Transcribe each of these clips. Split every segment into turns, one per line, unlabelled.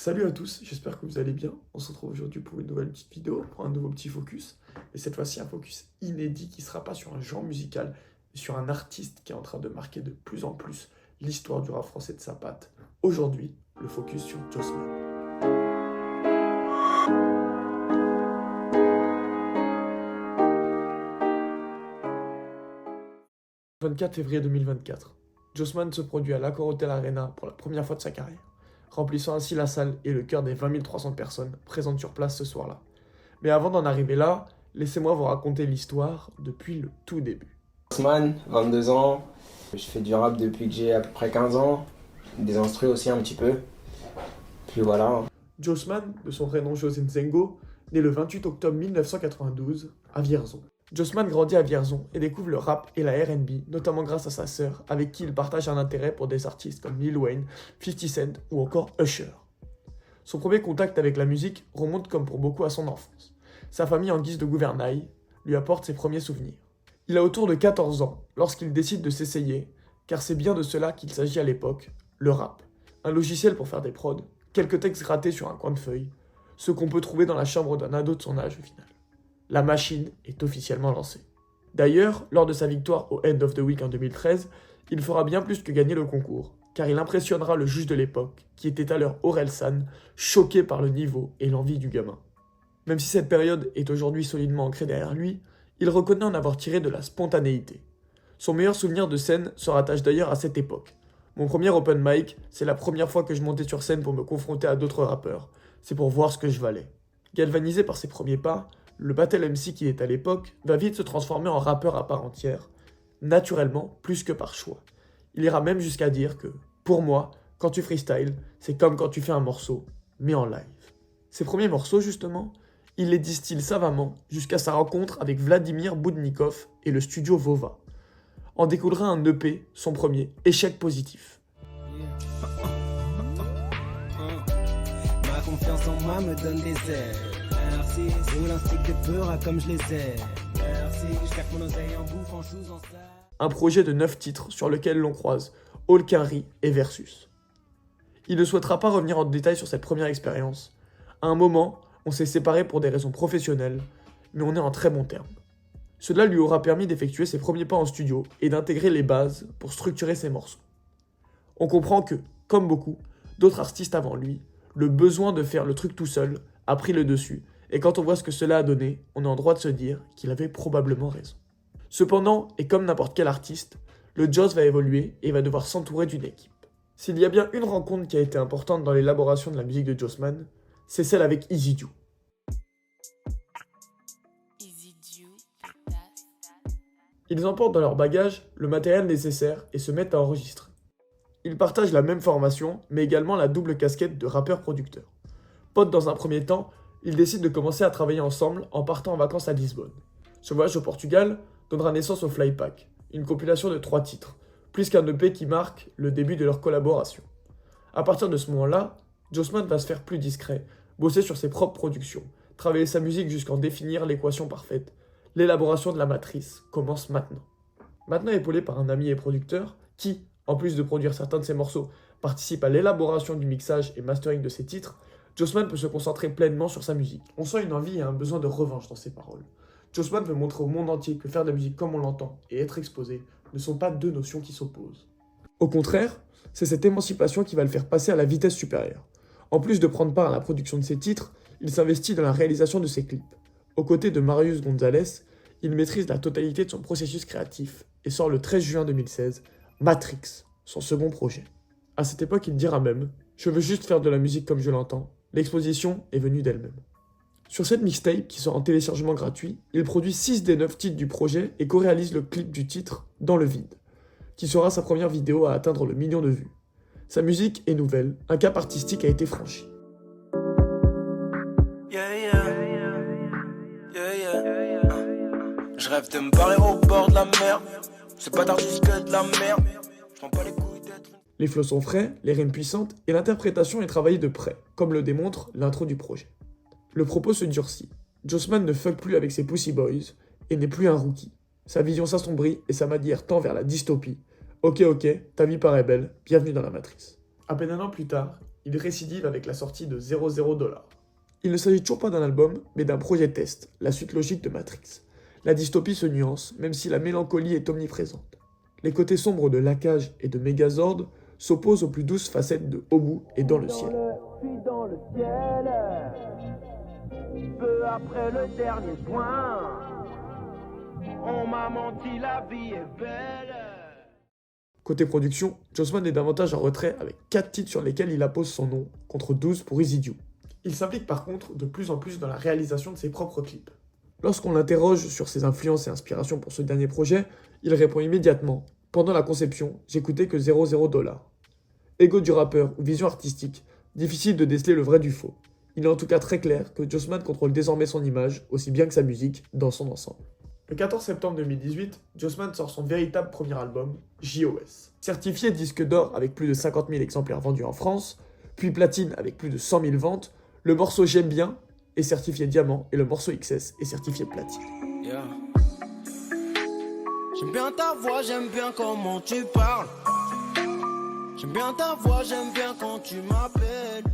Salut à tous, j'espère que vous allez bien. On se retrouve aujourd'hui pour une nouvelle petite vidéo, pour un nouveau petit focus. Et cette fois-ci, un focus inédit qui ne sera pas sur un genre musical, mais sur un artiste qui est en train de marquer de plus en plus l'histoire du rap français de sa patte. Aujourd'hui, le focus sur Jossman. 24 février 2024, Jossman se produit à l'Accor Hotel Arena pour la première fois de sa carrière, remplissant ainsi la salle et le cœur des 20 300 personnes présentes sur place ce soir-là. Mais avant d'en arriver là, laissez-moi vous raconter l'histoire depuis le tout début.
Jossman, 22 ans, je fais du rap depuis que j'ai à peu près 15 ans, des instrus aussi un petit peu, puis voilà.
Jossman, de son vrai nom José Nzengo, naît le 28 octobre 1992 à Vierzon. Jossman grandit à Vierzon et découvre le rap et la R&B, notamment grâce à sa sœur, avec qui il partage un intérêt pour des artistes comme Lil Wayne, 50 Cent ou encore Usher. Son premier contact avec la musique remonte comme pour beaucoup à son enfance. Sa famille, en guise de gouvernail, lui apporte ses premiers souvenirs. Il a autour de 14 ans lorsqu'il décide de s'essayer, car c'est bien de cela qu'il s'agit à l'époque, le rap. Un logiciel pour faire des prods, quelques textes grattés sur un coin de feuille, ce qu'on peut trouver dans la chambre d'un ado de son âge au final. La machine est officiellement lancée. D'ailleurs, lors de sa victoire au End of the Week en 2013, il fera bien plus que gagner le concours, car il impressionnera le juge de l'époque, qui était alors Orelsan, choqué par le niveau et l'envie du gamin. Même si cette période est aujourd'hui solidement ancrée derrière lui, il reconnaît en avoir tiré de la spontanéité. Son meilleur souvenir de scène se rattache d'ailleurs à cette époque. Mon premier open mic, c'est la première fois que je montais sur scène pour me confronter à d'autres rappeurs. C'est pour voir ce que je valais. Galvanisé par ses premiers pas, le battle MC qu'il est à l'époque va vite se transformer en rappeur à part entière, naturellement plus que par choix. Il ira même jusqu'à dire que, pour moi, quand tu freestyles, c'est comme quand tu fais un morceau, mais en live. Ses premiers morceaux, justement, il les distille savamment jusqu'à sa rencontre avec Vladimir Boudnikov et le studio Vova. En découlera un EP, son premier, Échec positif.
Ma confiance en moi me donne des ailes. Merci, roule un stick de peur comme je les ai. Merci, je claque mon oseille en bouffe, en shoes, en salle.
Un projet de 9 titres sur lequel l'on croise All Quinry et Versus. Il ne souhaitera pas revenir en détail sur cette première expérience. À un moment, on s'est séparés pour des raisons professionnelles, mais on est en très bons termes. Cela lui aura permis d'effectuer ses premiers pas en studio et d'intégrer les bases pour structurer ses morceaux. On comprend que, comme beaucoup d'autres artistes avant lui, le besoin de faire le truc tout seul a pris le dessus, et quand on voit ce que cela a donné, on est en droit de se dire qu'il avait probablement raison. Cependant, et comme n'importe quel artiste, le Joss va évoluer et va devoir s'entourer d'une équipe. S'il y a bien une rencontre qui a été importante dans l'élaboration de la musique de Jossman, c'est celle avec Easy Due. Ils emportent dans leur bagage le matériel nécessaire et se mettent à enregistrer. Ils partagent la même formation, mais également la double casquette de rappeur-producteur. Potes dans un premier temps, ils décident de commencer à travailler ensemble en partant en vacances à Lisbonne. Ce voyage au Portugal donnera naissance au Flypack, une compilation de 3 titres, plus qu'un EP qui marque le début de leur collaboration. À partir de ce moment-là, Jossman va se faire plus discret, bosser sur ses propres productions, travailler sa musique jusqu'en définir l'équation parfaite. L'élaboration de la matrice commence maintenant. Maintenant épaulé par un ami et producteur qui, en plus de produire certains de ses morceaux, participe à l'élaboration du mixage et mastering de ses titres, Jossman peut se concentrer pleinement sur sa musique. On sent une envie et un besoin de revanche dans ses paroles. Jossman veut montrer au monde entier que faire de la musique comme on l'entend et être exposé ne sont pas deux notions qui s'opposent. Au contraire, c'est cette émancipation qui va le faire passer à la vitesse supérieure. En plus de prendre part à la production de ses titres, il s'investit dans la réalisation de ses clips. Aux côtés de Marius Gonzalez, il maîtrise la totalité de son processus créatif et sort le 13 juin 2016 Matrix, son second projet. À cette époque, il dira même « Je veux juste faire de la musique comme je l'entends ». L'exposition est venue d'elle-même. Sur cette mixtape, qui sort en téléchargement gratuit, il produit 6 des 9 titres du projet et co-réalise le clip du titre « Dans le vide », qui sera sa première vidéo à atteindre le million de vues. Sa musique est nouvelle, un cap artistique a été franchi.
Je rêve de me barrer au bord de la mer. C'est pas d'artiste que de la merde. Je prends pas les couilles d'être.
Les flows sont frais, les rimes puissantes et l'interprétation est travaillée de près, comme le démontre l'intro du projet. Le propos se durcit. Jossman ne fuck plus avec ses Pussy Boys et n'est plus un rookie. Sa vision s'assombrit et sa manière tend vers la dystopie. Ok, ta vie paraît belle, bienvenue dans la matrice. À peine un an plus tard, il récidive avec la sortie de 00 $. Il ne s'agit toujours pas d'un album, mais d'un projet test, la suite logique de Matrix. La dystopie se nuance, même si la mélancolie est omniprésente. Les côtés sombres de Lackage et de Megazord s'opposent aux plus douces facettes de Obu et Dans le ciel.
Suis dans le ciel, peu après le dernier soin. On m'a menti, la vie est belle.
Côté production, Jossman est davantage en retrait avec 4 titres sur lesquels il appose son nom, contre 12 pour Easy Due. Il s'implique par contre de plus en plus dans la réalisation de ses propres clips. Lorsqu'on l'interroge sur ses influences et inspirations pour ce dernier projet, il répond immédiatement « Pendant la conception, j'écoutais que 00 $. Ego du rappeur ou vision artistique, difficile de déceler le vrai du faux. Il est en tout cas très clair que Jossman contrôle désormais son image, aussi bien que sa musique, dans son ensemble. Le 14 septembre 2018, Jossman sort son véritable premier album, JOS. Certifié disque d'or avec plus de 50 000 exemplaires vendus en France, puis platine avec plus de 100 000 ventes, le morceau J'aime bien est certifié diamant et le morceau XS est certifié platine.
Yeah. J'aime bien ta voix, j'aime bien comment tu parles. J'aime bien ta voix, j'aime bien quand tu m'appelles.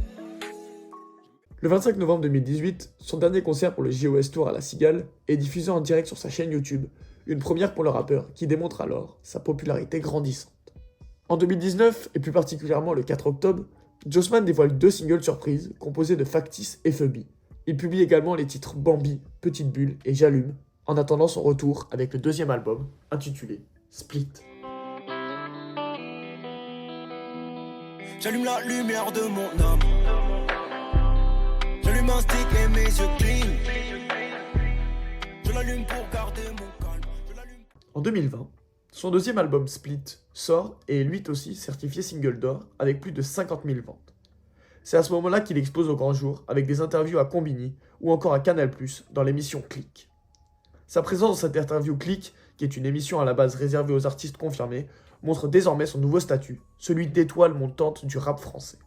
Le 25 novembre 2018, son dernier concert pour le JOS Tour à la Cigale est diffusé en direct sur sa chaîne YouTube, une première pour le rappeur qui démontre alors sa popularité grandissante. En 2019, et plus particulièrement le 4 octobre, Jossman dévoile 2 singles surprises composés de Factice et Phobie. Il publie également les titres Bambi, Petite Bulle et J'allume, en attendant son retour avec le deuxième album, intitulé Split.
J'allume la lumière de mon âme. J'allume un stick et mes yeux clean. Je l'allume pour garder mon calme.
En 2020, son deuxième album Split sort et est lui aussi certifié single d'or avec plus de 50 000 ventes. C'est à ce moment-là qu'il explose au grand jour avec des interviews à Combini ou encore à Canal+, dans l'émission Click. Sa présence dans cette interview Click, qui est une émission à la base réservée aux artistes confirmés, montre désormais son nouveau statut, celui d'étoile montante du rap français.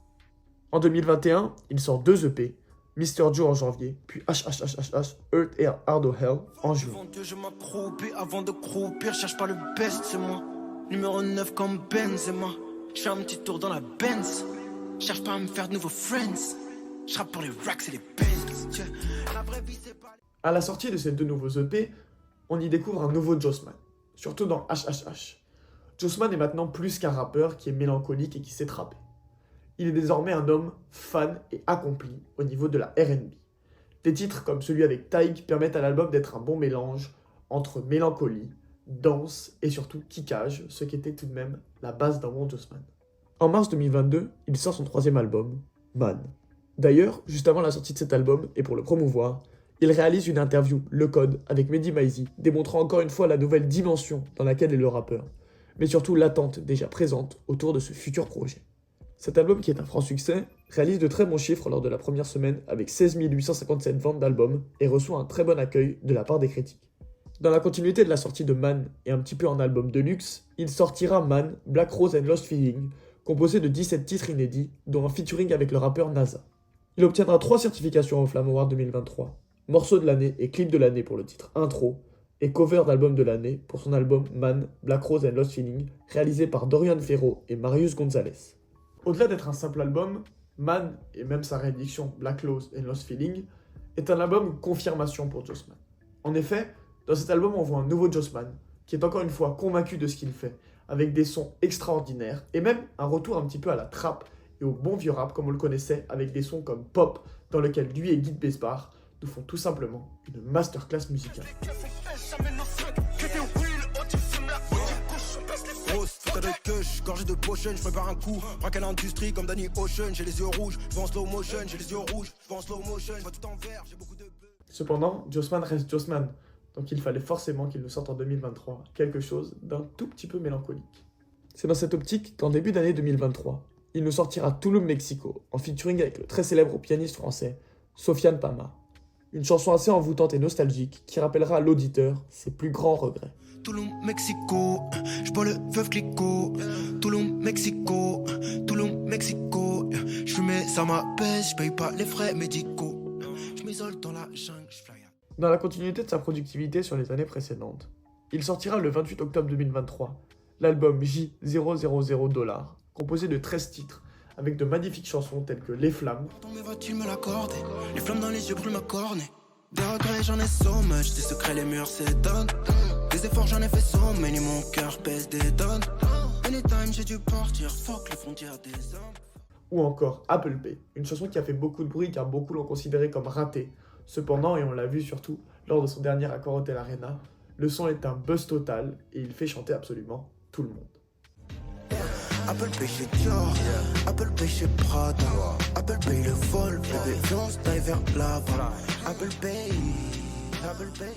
En 2021, il sort 2 EP, Mr. Joe en janvier, puis HHHHH, Earth Air Hard Hell en juin.
Avant Dieu, je m'accroupis avant de croupir. Cherche pas le best, c'est moi. Numéro 9 comme Benzema. Je fais un petit tour dans la Benz. Cherche pas à me faire de nouveaux friends. Je rappe pour les racks et les Benz. La vraie vie, c'est pas...
À la sortie de ces 2 nouveaux EP, on y découvre un nouveau Jossman, surtout dans HHH. Jossman est maintenant plus qu'un rappeur qui est mélancolique et qui sait trapper. Il est désormais un homme fan et accompli au niveau de la R&B. Des titres comme celui avec Taïg permettent à l'album d'être un bon mélange entre mélancolie, danse et surtout kickage, ce qui était tout de même la base d'un bon Jossman. En mars 2022, il sort son 3e album, Man. D'ailleurs, juste avant la sortie de cet album, et pour le promouvoir, il réalise une interview, Le Code, avec Mehdi Maizi, démontrant encore une fois la nouvelle dimension dans laquelle est le rappeur, mais surtout l'attente déjà présente autour de ce futur projet. Cet album, qui est un franc succès, réalise de très bons chiffres lors de la première semaine avec 16 857 ventes d'albums et reçoit un très bon accueil de la part des critiques. Dans la continuité de la sortie de Man et un petit peu en album de luxe, il sortira Man, Black Rose and Lost Feeling, composé de 17 titres inédits, dont un featuring avec le rappeur NASA. Il obtiendra 3 certifications au Flamme Award 2023, morceau de l'année et clip de l'année pour le titre Intro, et cover d'album de l'année pour son album Man, Black Rose and Lost Feeling, réalisé par Dorian Ferro et Marius Gonzalez. Au-delà d'être un simple album, Man, et même sa réédition Black Rose and Lost Feeling, est un album confirmation pour Jossman. En effet, dans cet album on voit un nouveau Jossman, qui est encore une fois convaincu de ce qu'il fait, avec des sons extraordinaires, et même un retour un petit peu à la trap et au bon vieux rap comme on le connaissait, avec des sons comme Pop, dans lequel lui et Guy Besbar nous font tout simplement une masterclass musicale.
Gorgé de potion, je prépare un coup. Braque à l'industrie comme Danny Ocean. J'ai les yeux rouges, je vais en slow motion. J'ai les yeux rouges, je vais en slow motion. Je vois tout en vert, j'ai beaucoup de...
Cependant, Jossman reste Jossman, donc il fallait forcément qu'il nous sorte en 2023 quelque chose d'un tout petit peu mélancolique. C'est dans cette optique qu'en début d'année 2023, il nous sortira Tulum Mexico, en featuring avec le très célèbre pianiste français Sofiane Pama. Une chanson assez envoûtante et nostalgique qui rappellera à l'auditeur ses plus grands regrets.
Tulum, Mexico, je bois le veuve Clicquot. Tulum, Mexico, Tulum, Mexico. Je fumais, ça m'apaise, je paye pas les frais médicaux. Je m'isole dans la jungle, je fly.
Dans la continuité de sa productivité sur les années précédentes, il sortira le 28 octobre 2023 l'album J000 $, composé de 13 titres, avec de magnifiques chansons telles que Les Flammes,
Mais va-t-il me l'accorder? Les flammes dans les yeux brûlent ma cornée. Des regrets, j'en ai so much. Des secrets, les murs s'étonnent. Des efforts, j'en ai fait so many. Mon cœur pèse des tonnes. Anytime, j'ai dû partir. Fuck les frontières des hommes.
ou encore Apple Pay, une chanson qui a fait beaucoup de bruit car beaucoup l'ont considérée comme ratée. Cependant, et on l'a vu surtout lors de son dernier accord Hotel Arena, le son est un buzz total et il fait chanter absolument tout le monde.
Apple Pay chez Dior, Apple Pay chez Prada, Apple Pay le vol, bébé, viens on se taille vers l'avant. Apple Pay, Apple Pay.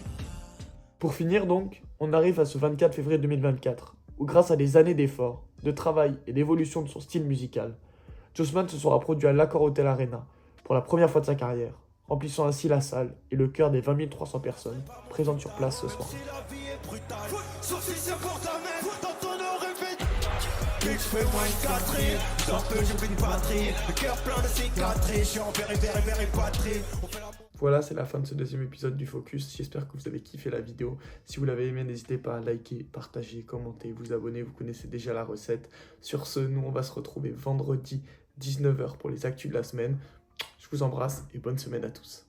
Pour finir donc, on arrive à ce 24 février 2024, où grâce à des années d'efforts, de travail et d'évolution de son style musical, Jossman se sera produit à l'Accor Hotel Arena pour la première fois de sa carrière, remplissant ainsi la salle et le cœur des 20 300 personnes présentes sur place ce soir. Voilà, c'est la fin de ce deuxième épisode du Focus. J'espère que vous avez kiffé la vidéo. Si vous l'avez aimé, n'hésitez pas à liker, partager, commenter, vous abonner. Vous connaissez déjà la recette. Sur ce, nous, on va se retrouver vendredi 19h pour les actus de la semaine. Je vous embrasse et bonne semaine à tous.